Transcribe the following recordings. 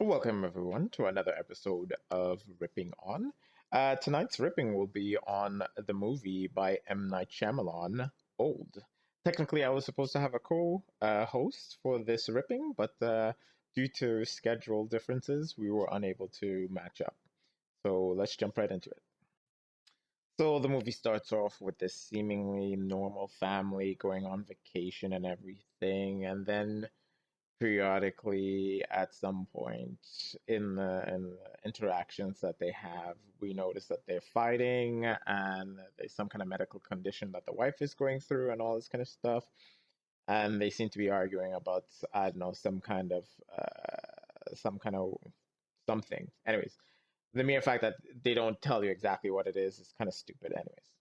Welcome, everyone, to another episode of Ripping On. Tonight's ripping will be on the movie by M. Night Shyamalan, Old. Technically, I was supposed to have a co-host for this ripping, but due to schedule differences, we were unable to match up. So let's jump right into it. So the movie starts off with this seemingly normal family going on vacation and everything, and then periodically at some point in the interactions that they have, we notice that they're fighting and there's some kind of medical condition that the wife is going through and all this kind of stuff. And they seem to be arguing about, I don't know, some kind of something. Anyways, the mere fact that they don't tell you exactly what it is kind of stupid, anyways.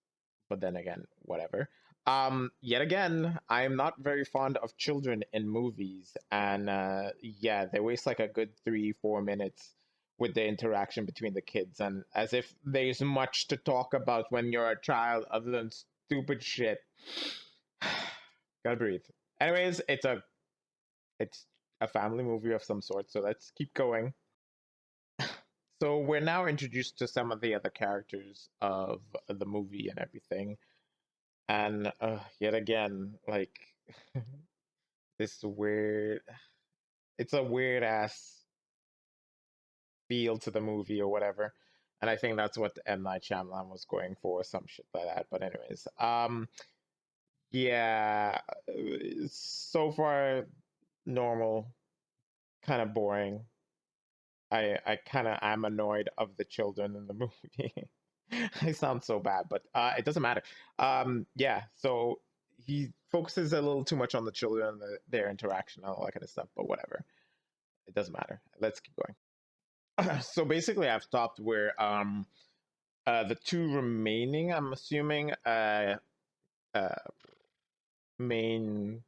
But then again, whatever. Yet again, I'm not very fond of children in movies, and yeah, they waste like a good 3, 4 minutes with the interaction between the kids, and as if there's much to talk about when you're a child other than stupid shit. Gotta breathe. Anyways, it's a family movie of some sort, so let's keep going. So we're now introduced to some of the other characters of the movie and everything. And yet again, like this weird, it's a weird ass feel to the movie or whatever. And I think that's what M. Night Shyamalan was going for, some shit like that. But anyways, yeah, so far normal, kind of boring. I kind of am annoyed of the children in the movie. I sound so bad, but it doesn't matter. Yeah, so he focuses a little too much on the children and their interaction and all that kind of stuff, but whatever. It doesn't matter. Let's keep going. So basically, I've stopped where the two remaining, I'm assuming, uh, main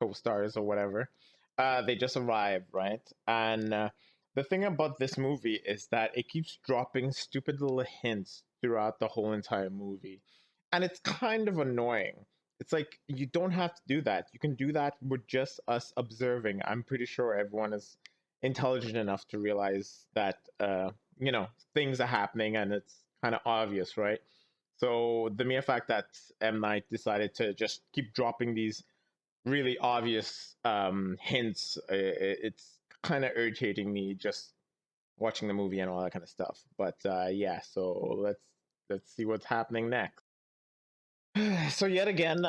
co-stars or whatever, they just arrived, right? And the thing about this movie is that it keeps dropping stupid little hints throughout the whole entire movie, and it's kind of annoying. It's like you don't have to do that. You can do that with just us observing. I'm pretty sure everyone is intelligent enough to realize that things are happening and it's kind of obvious, right? So the mere fact that M Night decided to just keep dropping these really obvious hints, it's kind of irritating me just watching the movie and all that kind of stuff. But yeah, so let's see what's happening next. So yet again,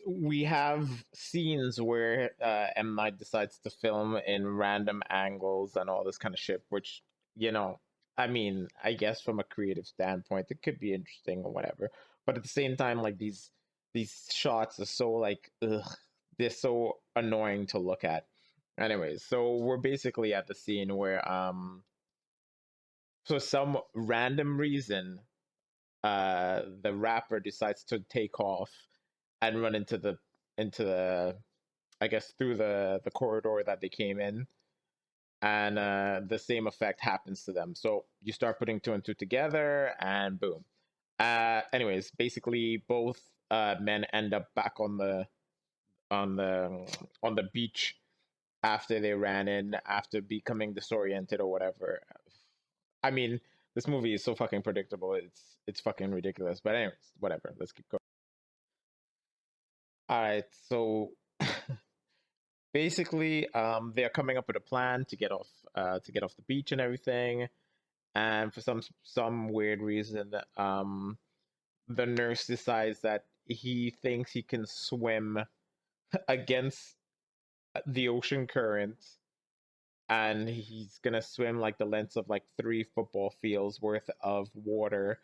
we have scenes where M Night decides to film in random angles and all this kind of shit, which I mean, I guess from a creative standpoint, it could be interesting or whatever. But at the same time, like these shots are so like, ugh, they're so annoying to look at. Anyways, so we're basically at the scene where for some random reason the rapper decides to take off and run into the I guess through the corridor that they came in, and the same effect happens to them. So you start putting two and two together, and boom. Anyways, basically both men end up back on the beach after they ran in after becoming disoriented or whatever. I mean, this movie is so fucking predictable. It's fucking ridiculous. But anyways, whatever. Let's keep going. All right, so basically, they're coming up with a plan to get off the beach and everything. And for some weird reason, the nurse decides that he thinks he can swim against the ocean current, and he's gonna swim like the length of like 3 football fields worth of water,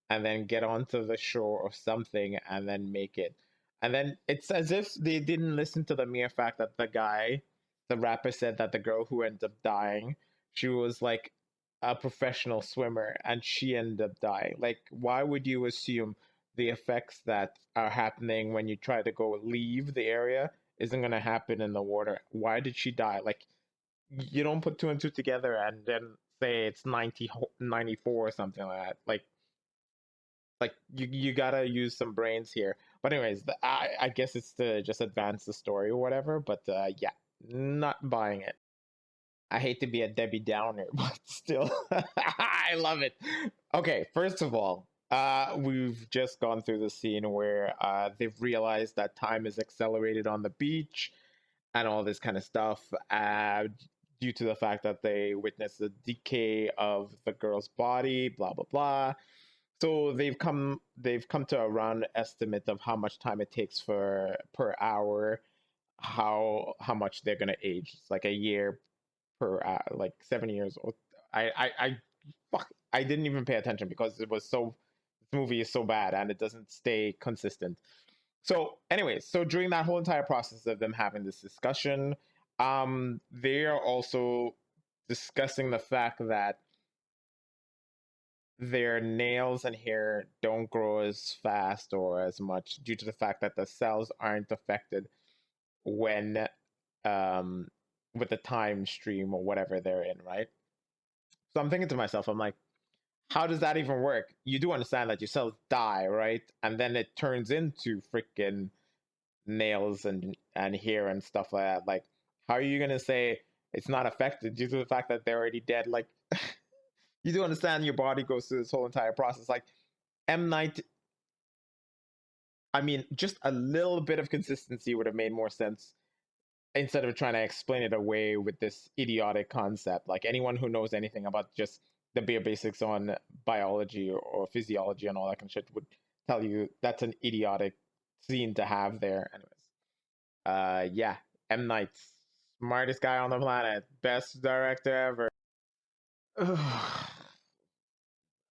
and then get onto the shore or something, and then make it. And then it's as if they didn't listen to the mere fact that the rapper said that the girl who ended up dying, she was like a professional swimmer, and she ended up dying. Like, why would you assume the effects that are happening when you try to go leave the area isn't gonna happen in the water? Why did she die? Like, you don't put two and two together and then say it's 94 or something like that. Like you gotta use some brains here. But anyways, I guess it's to just advance the story or whatever. But yeah, not buying it. I hate to be a Debbie Downer, but still, I love it. Okay, first of all, we've just gone through the scene where they've realized that time is accelerated on the beach and all this kind of stuff due to the fact that they witnessed the decay of the girl's body, blah blah blah. So they've come to a round estimate of how much time it takes for per hour, how much they're gonna age. It's like a year per like 7 years old. I fuck I didn't even pay attention because it was so this movie is so bad and it doesn't stay consistent. So, anyways, so during that whole entire process of them having this discussion, they are also discussing the fact that their nails and hair don't grow as fast or as much due to the fact that the cells aren't affected when um with the time stream or whatever they're in, right? So I'm thinking to myself, I'm like, how does that even work? You do understand that your cells die, right? And then it turns into freaking nails and hair and stuff like that. Like, how are you gonna say it's not affected due to the fact that they're already dead? Like, you do understand your body goes through this whole entire process. Like, M Night, I mean, just a little bit of consistency would have made more sense instead of trying to explain it away with this idiotic concept. Like, anyone who knows anything about just the bare basics on biology or physiology and all that kind of shit would tell you that's an idiotic scene to have there. Anyways, yeah, M Night, smartest guy on the planet, best director ever.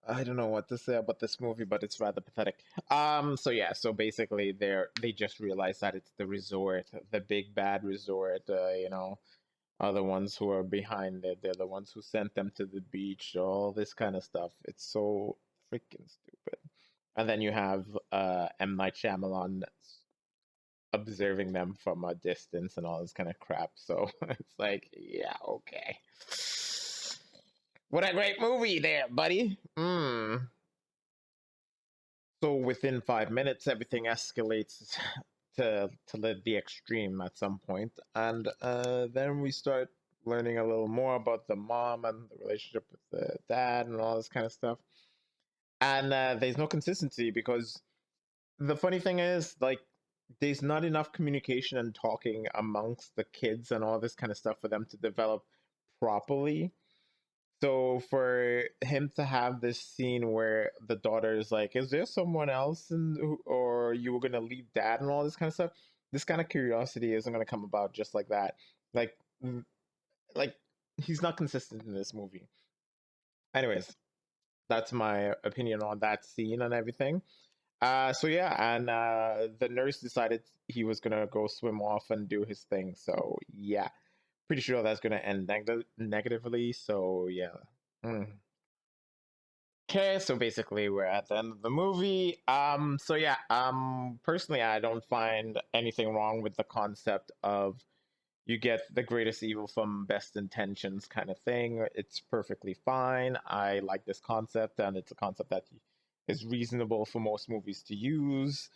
I don't know what to say about this movie, but it's rather pathetic. So yeah, so basically they just realized that it's the resort, the big bad resort, are the ones who are behind it. They're the ones who sent them to the beach, all this kind of stuff. It's so freaking stupid. And then you have M. Night Shyamalan observing them from a distance and all this kind of crap. So it's like, yeah, okay. What a great movie there, buddy. So within 5 minutes, everything escalates to the extreme at some point, and then we start learning a little more about the mom and the relationship with the dad and all this kind of stuff. And there's no consistency because the funny thing is, like, there's not enough communication and talking amongst the kids and all this kind of stuff for them to develop properly. So for him to have this scene where the daughter is like, "Is there someone else, or you were gonna leave dad?" and all this kind of stuff, this kind of curiosity isn't gonna come about just like that. Like, like he's not consistent in this movie. Anyways, that's my opinion on that scene and everything. So yeah, and the nurse decided he was gonna go swim off and do his thing. So yeah, pretty sure that's gonna end negatively. So yeah. Mm. Okay, so basically we're at the end of the movie. So yeah, personally I don't find anything wrong with the concept of you get the greatest evil from best intentions kind of thing. It's perfectly fine. I like this concept and it's a concept that is reasonable for most movies to use.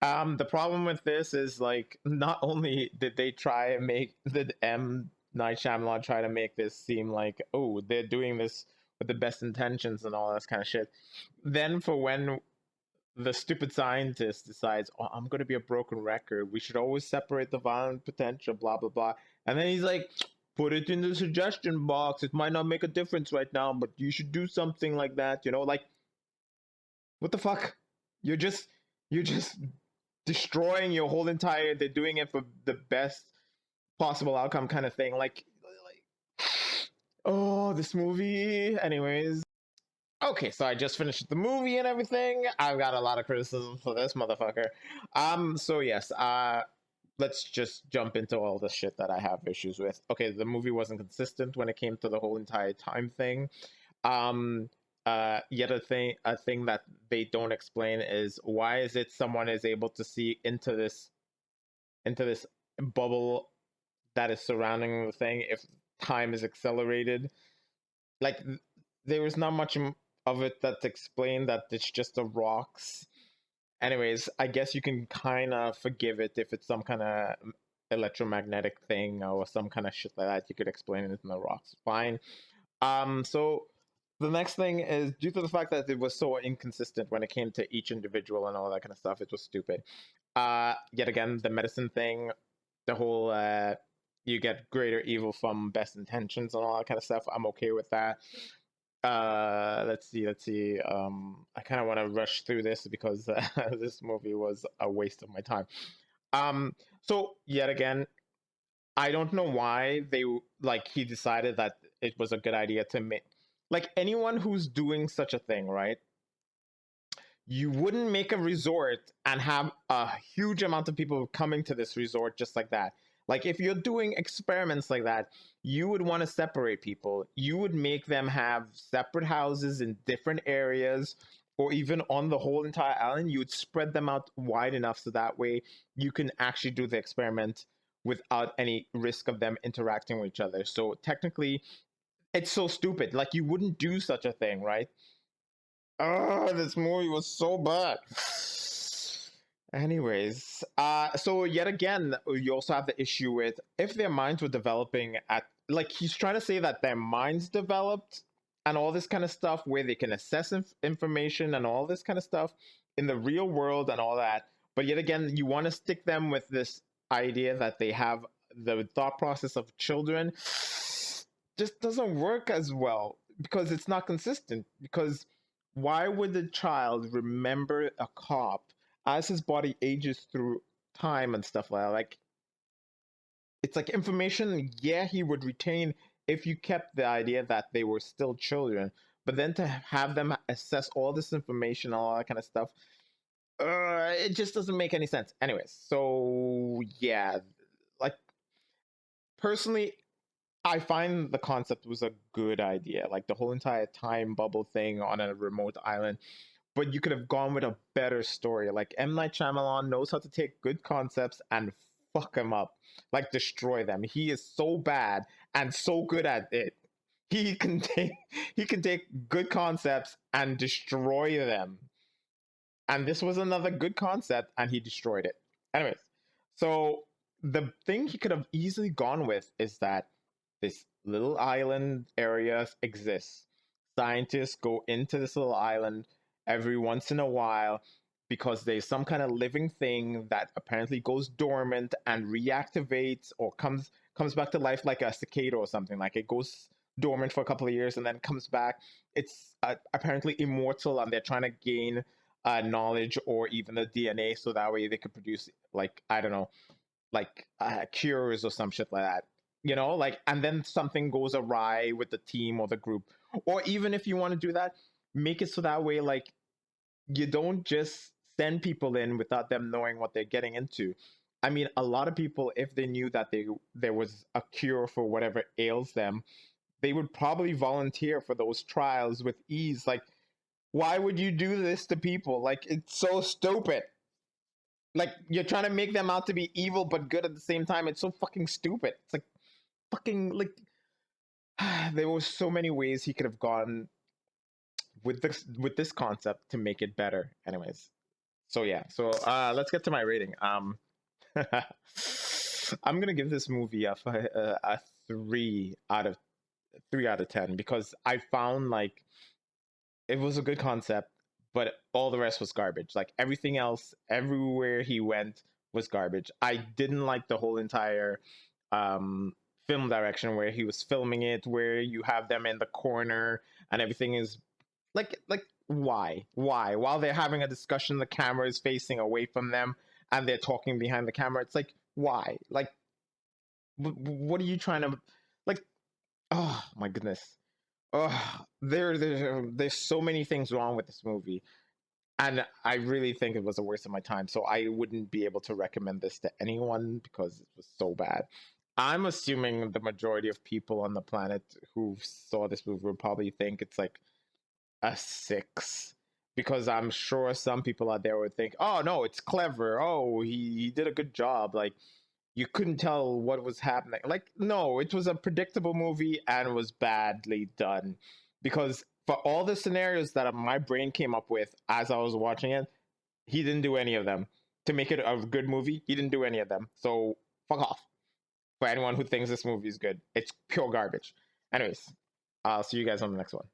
The problem with this is, like, not only did they try and make the M Night Shyamalan try to make this seem like, oh, they're doing this with the best intentions and all this kind of shit. Then for when the stupid scientist decides, oh, I'm gonna be a broken record. We should always separate the violent potential, blah blah blah. And then he's like, put it in the suggestion box. It might not make a difference right now, but you should do something like that. Like, what the fuck? You're just destroying your whole entire, they're doing it for the best possible outcome kind of thing. Like, oh, this movie. Anyways, okay, so I just finished the movie and everything. I've got a lot of criticism for this motherfucker. So yes, let's just jump into all the shit that I have issues with. Okay, the movie wasn't consistent when it came to the whole entire time thing. um Yet a thing that they don't explain is, why is it someone is able to see into this bubble that is surrounding the thing if time is accelerated? Like, there was not much of it that's explained, that it's just the rocks. Anyways, I guess you can kind of forgive it if it's some kind of electromagnetic thing or some kind of shit like that. You could explain it in the rocks. Fine. So the next thing is due to the fact that it was so inconsistent when it came to each individual and all that kind of stuff, it was stupid. Yet again, the medicine thing, the whole you get greater evil from best intentions and all that kind of stuff. I'm okay with that. Let's see. I kind of want to rush through this because this movie was a waste of my time. So yet again, I don't know why they like he decided that it was a good idea to make like anyone who's doing such a thing, right? You wouldn't make a resort and have a huge amount of people coming to this resort just like that. Like if you're doing experiments like that, you would want to separate people. You would make them have separate houses in different areas or even on the whole entire island. You would spread them out wide enough so that way you can actually do the experiment without any risk of them interacting with each other. So technically, it's so stupid. Like you wouldn't do such a thing, right? Oh, this movie was so bad. Anyways, so yet again, you also have the issue with if their minds were developing at like he's trying to say that their minds developed and all this kind of stuff where they can assess information and all this kind of stuff in the real world and all that. But yet again, you want to stick them with this idea that they have the thought process of children just doesn't work as well because it's not consistent. Because why would the child remember a cop as his body ages through time and stuff like that? Like, it's like information, yeah, he would retain if you kept the idea that they were still children. But then to have them assess all this information, all that kind of stuff, it just doesn't make any sense. Anyways, so yeah, like personally, I find the concept was a good idea. Like the whole entire time bubble thing on a remote island. But you could have gone with a better story. Like M. Night Shyamalan knows how to take good concepts and fuck them up. Like destroy them. He is so bad and so good at it. He can take he can take good concepts and destroy them. And this was another good concept and he destroyed it. Anyways, so the thing he could have easily gone with is that this little island area exists. Scientists go into this little island every once in a while because there's some kind of living thing that apparently goes dormant and reactivates or comes back to life like a cicada or something. Like it goes dormant for a couple of years and then comes back. It's apparently immortal and they're trying to gain knowledge or even the DNA so that way they could produce like I don't know like cures or some shit like that. You know, like, and then something goes awry with the team or the group, or even if you want to do that, make it so that way, like, you don't just send people in without them knowing what they're getting into. I mean, a lot of people, if they knew that there was a cure for whatever ails them, they would probably volunteer for those trials with ease. Like, why would you do this to people? Like, it's so stupid. Like, you're trying to make them out to be evil but good at the same time. It's so fucking stupid. It's like fucking like there were so many ways he could have gone with this concept to make it better. Anyways, so yeah, so let's get to my rating. I'm gonna give this movie a 3 out of 10 because I found like it was a good concept, but all the rest was garbage. Like everything else, everywhere he went was garbage. I didn't like the whole entire film direction where he was filming it, where you have them in the corner and everything is like why while they're having a discussion the camera is facing away from them and they're talking behind the camera. It's like why like what are you trying to like oh my goodness. Oh, there's so many things wrong with this movie, and I really think it was a waste of my time. So I wouldn't be able to recommend this to anyone because it was so bad. I'm assuming the majority of people on the planet who saw this movie would probably think it's like a 6 because I'm sure some people out there would think, "Oh no, it's clever. Oh, he did a good job." Like you couldn't tell what was happening. Like, no, it was a predictable movie and was badly done. Because for all the scenarios that my brain came up with as I was watching it, he didn't do any of them. To make it a good movie, he didn't do any of them. So Fuck off. For anyone who thinks this movie is good, it's pure garbage. Anyways, I'll see you guys on the next one.